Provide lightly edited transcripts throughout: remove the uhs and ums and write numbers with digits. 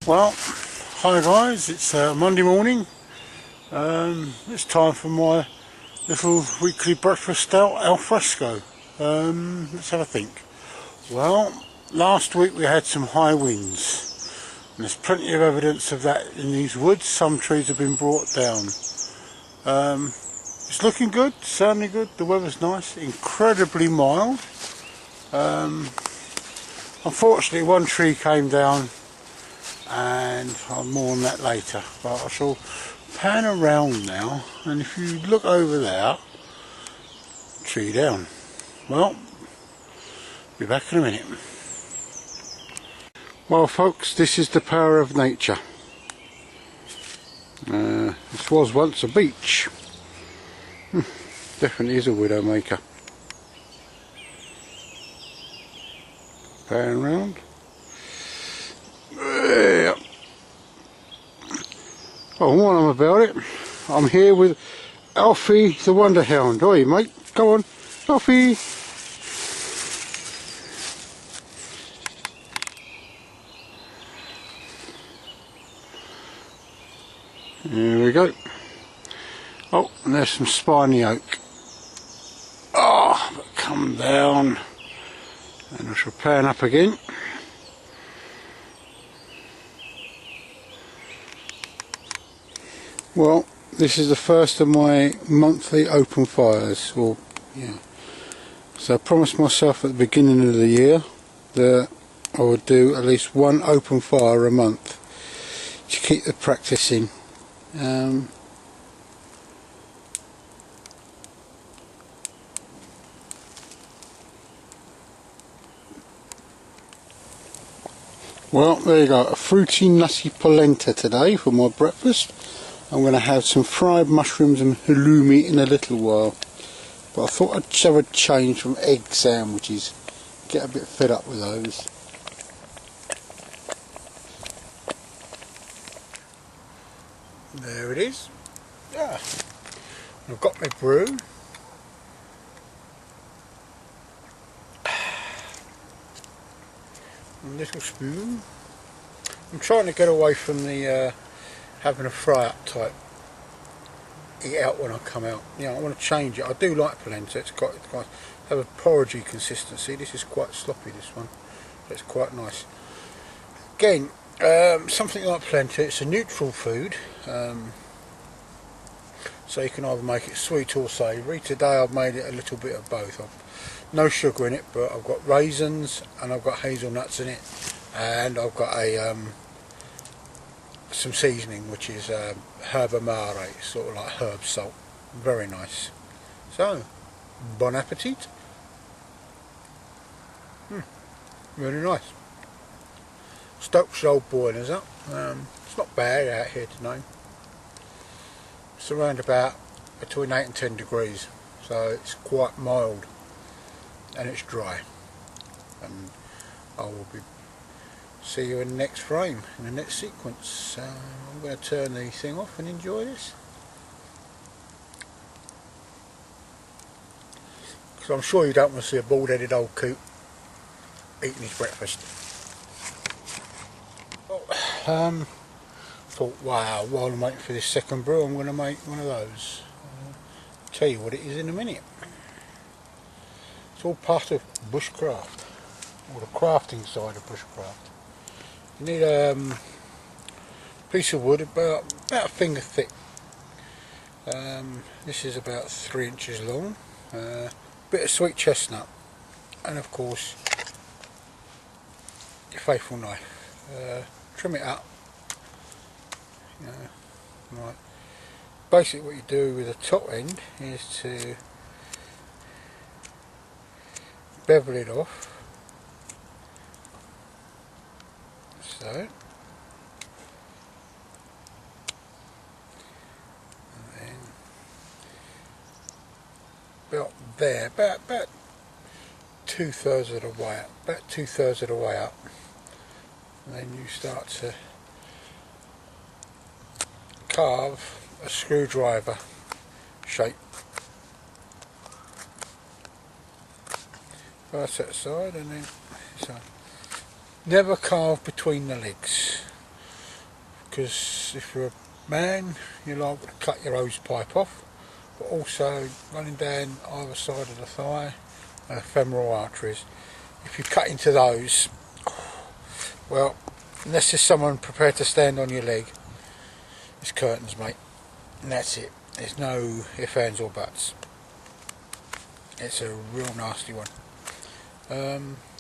Well, hi guys, it's Monday morning. It's time for my little weekly breakfast stout al fresco. Let's have a think. Well, last week we had some high winds, and there's plenty of evidence of that in these woods. Some trees have been brought down. It's looking good, sounding good, the weather's nice, incredibly mild. Unfortunately one tree came down, and I'll more on that later, but I shall pan around now, and if you look over there, tree down. Well, be back in a minute. Well folks, this is the power of nature. This was once a beech. Definitely is a widow maker. Pan round. Oh, while I'm about it, I'm here with Alfie the Wonder Hound. Oi mate, come on, Alfie! There we go. Oh, and there's some spiny oak. Oh, but come down, and I shall pan up again. Well, this is the first of my monthly open fires. Well, yeah. So I promised myself at the beginning of the year that I would do at least one open fire a month to keep the practice in. Well, there you go, a fruity nutty polenta today for my breakfast. I'm going to have some fried mushrooms and halloumi in a little while. But I thought I'd have a change from egg sandwiches. Get a bit fed up with those. There it is. Yeah. I've got my brew. A little spoon. I'm trying to get away from the having a fry up type. Eat out when I come out. I want to change it. I do like polenta. It's quite have a porridgey consistency. This is quite sloppy, this one. But it's quite nice. Again, something like polenta. It's a neutral food. So you can either make it sweet or savoury. Today I've made it a little bit of both. No sugar in it, but I've got raisins and I've got hazelnuts in it, and I've got a some seasoning, which is herb amare, sort of like herb salt. Very nice. So, bon appetit. Really nice. Stoked old boilers up. It's not bad out here today. It's around about between 8 and 10 degrees, so it's quite mild and it's dry. And I will see you in the next frame, in the next sequence. I'm going to turn the thing off and enjoy this, because I'm sure you don't want to see a bald-headed old coot eating his breakfast. Thought, wow, while I'm waiting for this second brew, I'm going to make one of those. I'll tell you what it is in a minute. It's all part of bushcraft, or the crafting side of bushcraft. You need a piece of wood about a finger thick. This is about 3 inches long. Bit of sweet chestnut, and of course your faithful knife. Trim it up. Right. Basically, what you do with the top end is to bevel it off. So, and then about there, about 2/3 of the way up, and then you start to carve a screwdriver shape. First that side, and then so. Never carve between the legs. because if you're a man, you're liable to cut your hose pipe off, but also running down either side of the thigh and femoral arteries. If you cut into those, well, unless there's someone prepared to stand on your leg, it's curtains, mate, and that's it. There's no ifs, ands or buts. It's a real nasty one.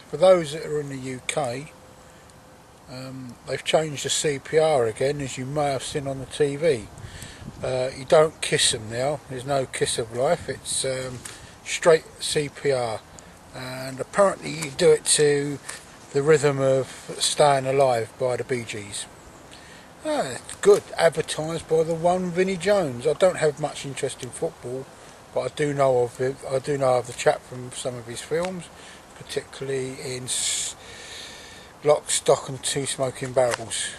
For those that are in the UK, they've changed the CPR again, as you may have seen on the TV. You don't kiss them now. There's no kiss of life. It's straight CPR, and apparently you do it to the rhythm of Staying Alive by the Bee Gees. It's good. Advertised by the one Vinnie Jones. I don't have much interest in football, but I do know of it. I do know of the chap from some of his films, particularly in Lock, Stock and Two Smoking Barrels.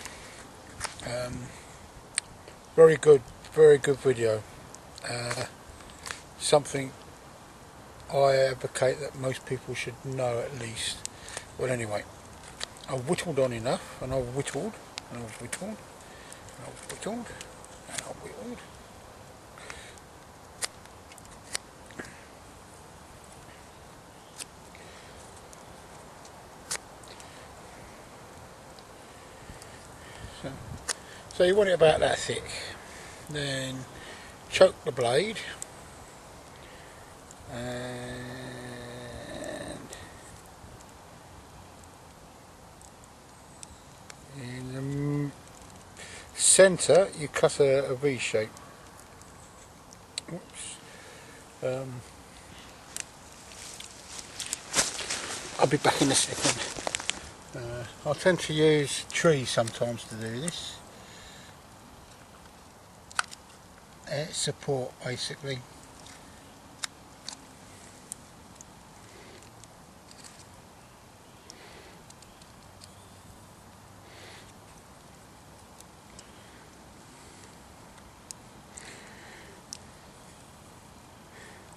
Very good video. Something I advocate that most people should know at least. Well, anyway, I've whittled on enough, and I've whittled, and I've whittled, and I've whittled, and I've whittled. So you want it about that thick. Then choke the blade, and in the centre you cut a V shape. Oops. I'll be back in a second. I tend to use trees sometimes to do this. It's support basically.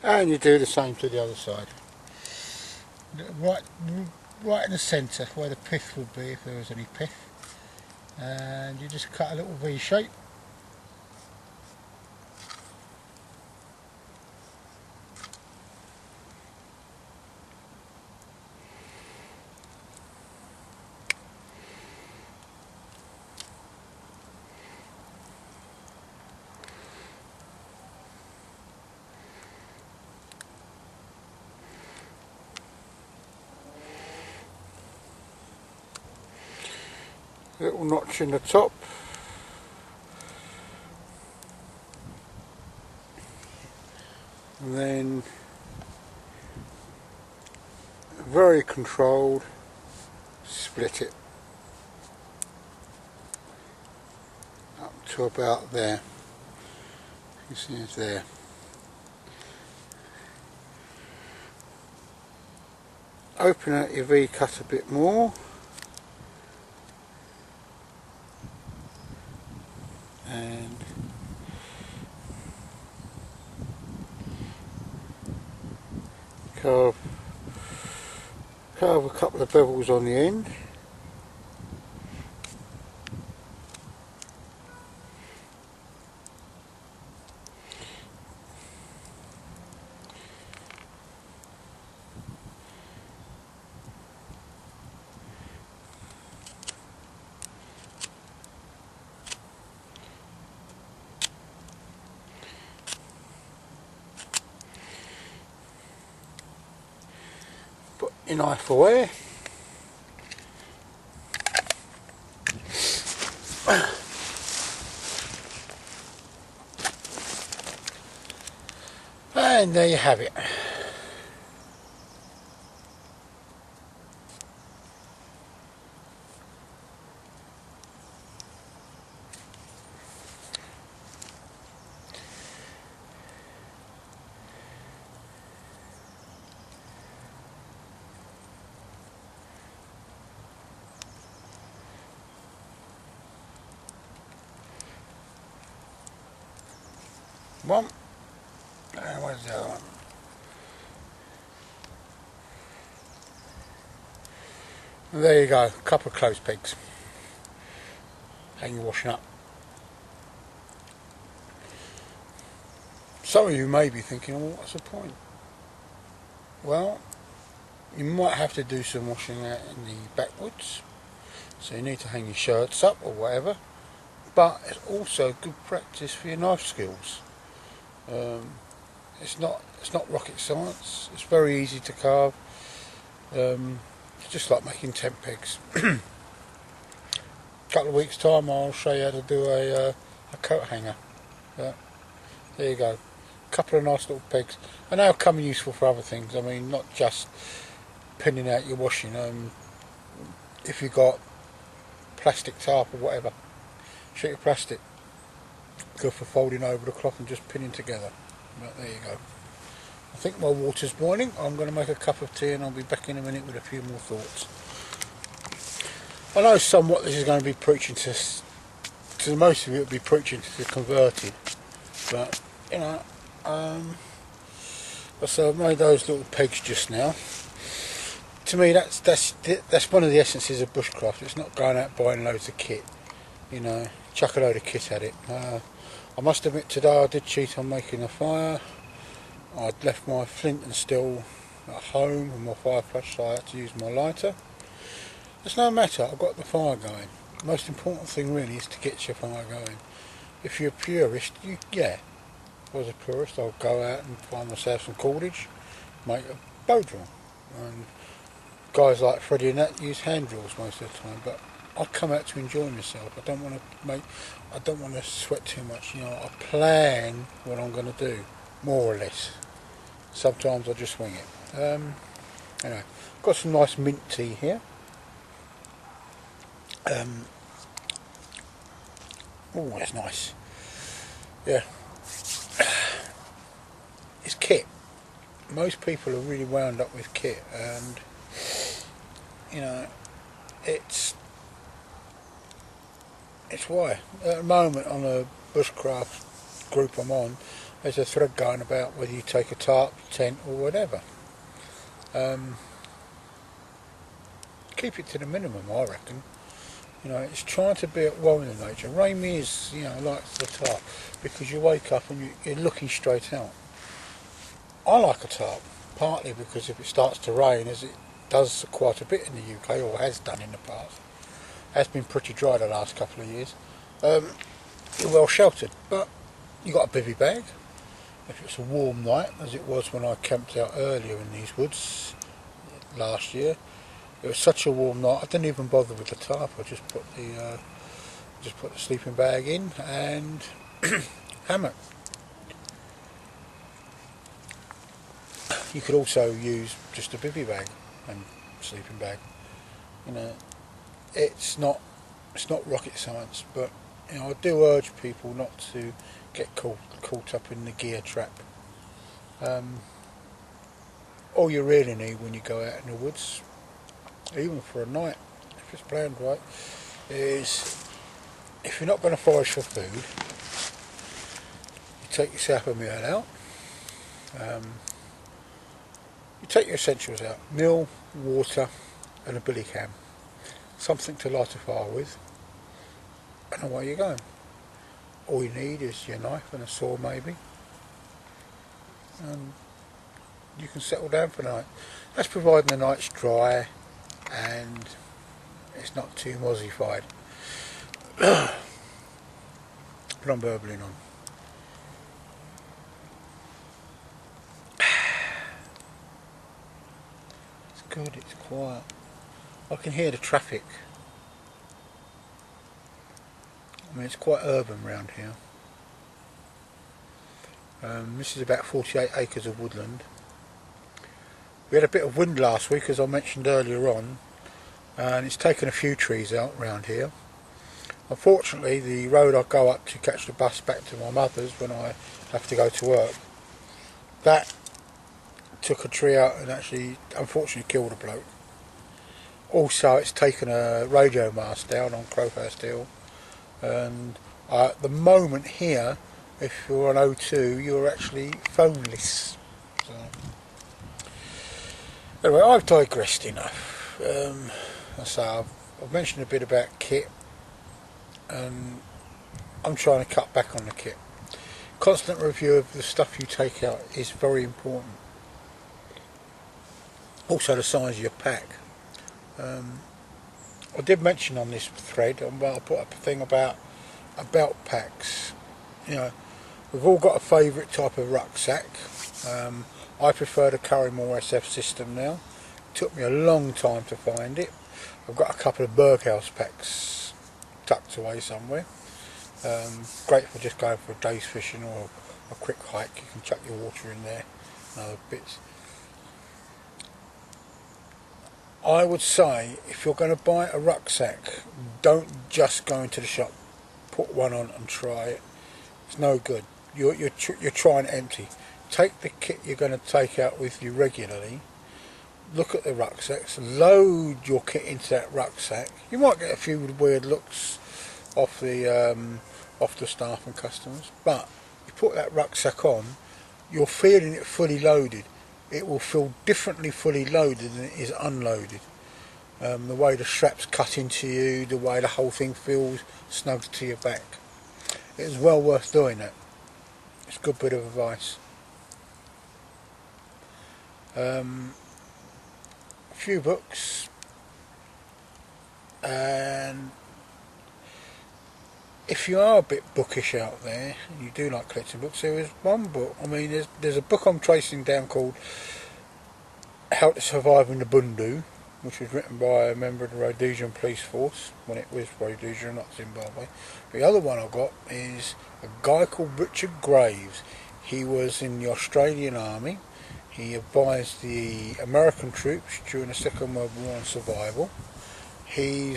And you do the same to the other side. Right in the centre where the pith would be, if there was any pith. And you just cut a little V shape. Little notch in the top, and then very controlled split it up to about there. You see it's there. Open out your V cut a bit more. And carve a couple of bevels on the end. Put your knife away. And there you have it. One, and where's the other one? And there you go, a couple of clothes pegs. hang your washing up. Some of you may be thinking, well, what's the point? Well, you might have to do some washing out in the backwoods, so you need to hang your shirts up or whatever, but it's also good practice for your knife skills. It's not rocket science. It's very easy to carve. It's just like making tent pegs. A couple of weeks time I'll show you how to do a coat hanger. Yeah. There you go. A couple of nice little pegs, and they'll come useful for other things. I mean, not just pinning out your washing. If you've got plastic tarp or whatever, sheet of plastic, good for folding over the cloth and just pinning together. But there you go. I think my water's boiling. I'm going to make a cup of tea and I'll be back in a minute with a few more thoughts. I know somewhat this is going to be preaching to most of you, it'll be preaching to the converted, but you know, so I've made those little pegs just now. To me, that's one of the essences of bushcraft. It's not going out buying loads of kit, you know, chuck a load of kit at it. I must admit today I did cheat on making a fire. I'd left my flint and steel at home and my fire flush, so I had to use my lighter. It's no matter, I've got the fire going. The most important thing really is to get your fire going. If you're a purist, if I was a purist, I'll go out and find myself some cordage, make a bow drill. And guys like Freddie and that use hand drills most of the time, but I come out to enjoy myself. I don't want to sweat too much. You know, I plan what I'm going to do, more or less. Sometimes I just wing it. Anyway, got some nice mint tea here. Oh, that's nice. Yeah, it's kit. Most people are really wound up with kit, and you know, it's why at the moment on a bushcraft group I'm on, there's a thread going about whether you take a tarp, tent or whatever. Keep it to the minimum, I reckon. You know, it's trying to be at one with nature. Raimi is, you know, like the tarp, because you wake up and you're looking straight out. I like a tarp, partly because if it starts to rain, as it does quite a bit in the UK, or has done in the past, has been pretty dry the last couple of years, you're well sheltered. But you got a bivvy bag. If it's a warm night, as it was when I camped out earlier in these woods last year, it was such a warm night I didn't even bother with the tarp. I just put the sleeping bag in and hammock. You could also use just a bivvy bag and sleeping bag. You know, it's not rocket science, but you know, I do urge people not to get caught up in the gear trap. All you really need when you go out in the woods, even for a night, if it's planned right, is if you're not going to forage for food, you take your sapper meal out, you take your essentials out, meal, water and a billy cam, something to light a fire with, and away you're going. All you need is your knife and a saw maybe, and you can settle down for the night. That's providing the night's dry and it's not too mozzified. Put on burbling on. It's good, it's quiet. I can hear the traffic. I mean, it's quite urban round here. This is about 48 acres of woodland. We had a bit of wind last week, as I mentioned earlier on, and it's taken a few trees out round here. Unfortunately, the road I go up to catch the bus back to my mother's when I have to go to work, that took a tree out and actually unfortunately killed a bloke. Also, it's taken a radio mast down on Crowhurst Hill, and at the moment here, if you're on O2, you're actually phoneless. So, anyway, I've digressed enough. So I've mentioned a bit about kit. and I'm trying to cut back on the kit. Constant review of the stuff you take out is very important. Also the size of your pack. I did mention on this thread, I put up a thing about belt packs. You know, we've all got a favourite type of rucksack. I prefer the Carrymore SF system now. It took me a long time to find it. I've got a couple of Berghaus packs tucked away somewhere. Great for just going for a day's fishing or a quick hike. You can chuck your water in there and other bits. I would say if you're going to buy a rucksack, don't just go into the shop, put one on and try it. It's no good. You're trying empty. Take the kit you're going to take out with you regularly. Look at the rucksacks. Load your kit into that rucksack. You might get a few weird looks off the staff and customers, but you put that rucksack on, you're feeling it fully loaded. It will feel differently fully loaded than it is unloaded. The way the straps cut into you, the way the whole thing feels snug to your back. It is well worth doing that. It's a good bit of advice. A few books, and if you are a bit bookish out there, you do like collecting books, there is one book, I mean there's a book I'm tracing down called How to Survive in the Bundu, which was written by a member of the Rhodesian police force, when it was Rhodesia, not Zimbabwe. The other one I got is a guy called Richard Graves. He was in the Australian Army. He advised the American troops during the Second World War on survival. He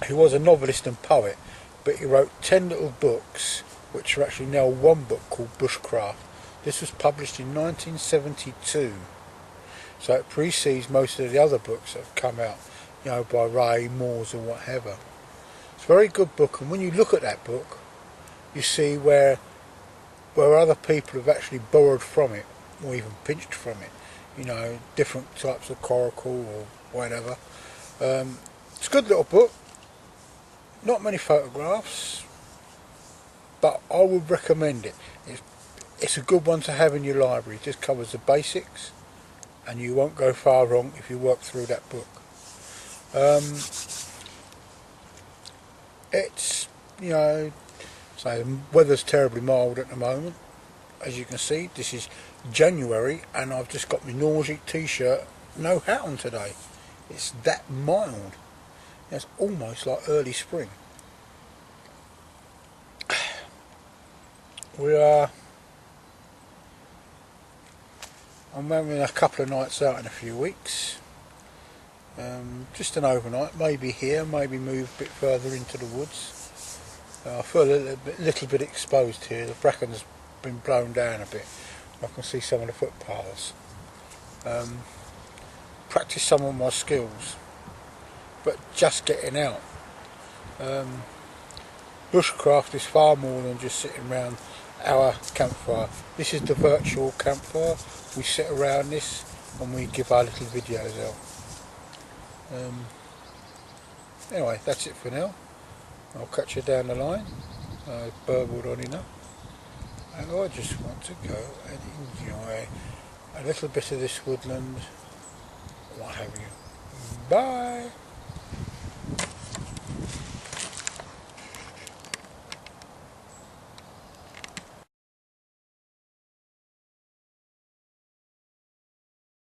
was a novelist and poet, but he wrote 10 little books, which are actually now one book called Bushcraft. This was published in 1972, so it precedes most of the other books that have come out, you know, by Ray, Moores or whatever. It's a very good book, and when you look at that book, you see where other people have actually borrowed from it, or even pinched from it. You know, different types of coracle or whatever. It's a good little book. Not many photographs, but I would recommend it. It's a good one to have in your library. It just covers the basics, and you won't go far wrong if you work through that book. It's, you know, so the weather's terribly mild at the moment. As you can see, this is January, and I've just got my nausea t-shirt, no hat on today. It's that mild. It's almost like early spring. I'm having a couple of nights out in a few weeks. Just an overnight, maybe here, maybe move a bit further into the woods. I feel a little bit exposed here. The bracken's been blown down a bit. I can see some of the footpaths. Practice some of my skills, but just getting out. Bushcraft is far more than just sitting around our campfire. This is the virtual campfire. We sit around this and we give our little videos out. Anyway, that's it for now. I'll catch you down the line. I've burbled on enough, and I just want to go and enjoy a little bit of this woodland, what have you. Bye!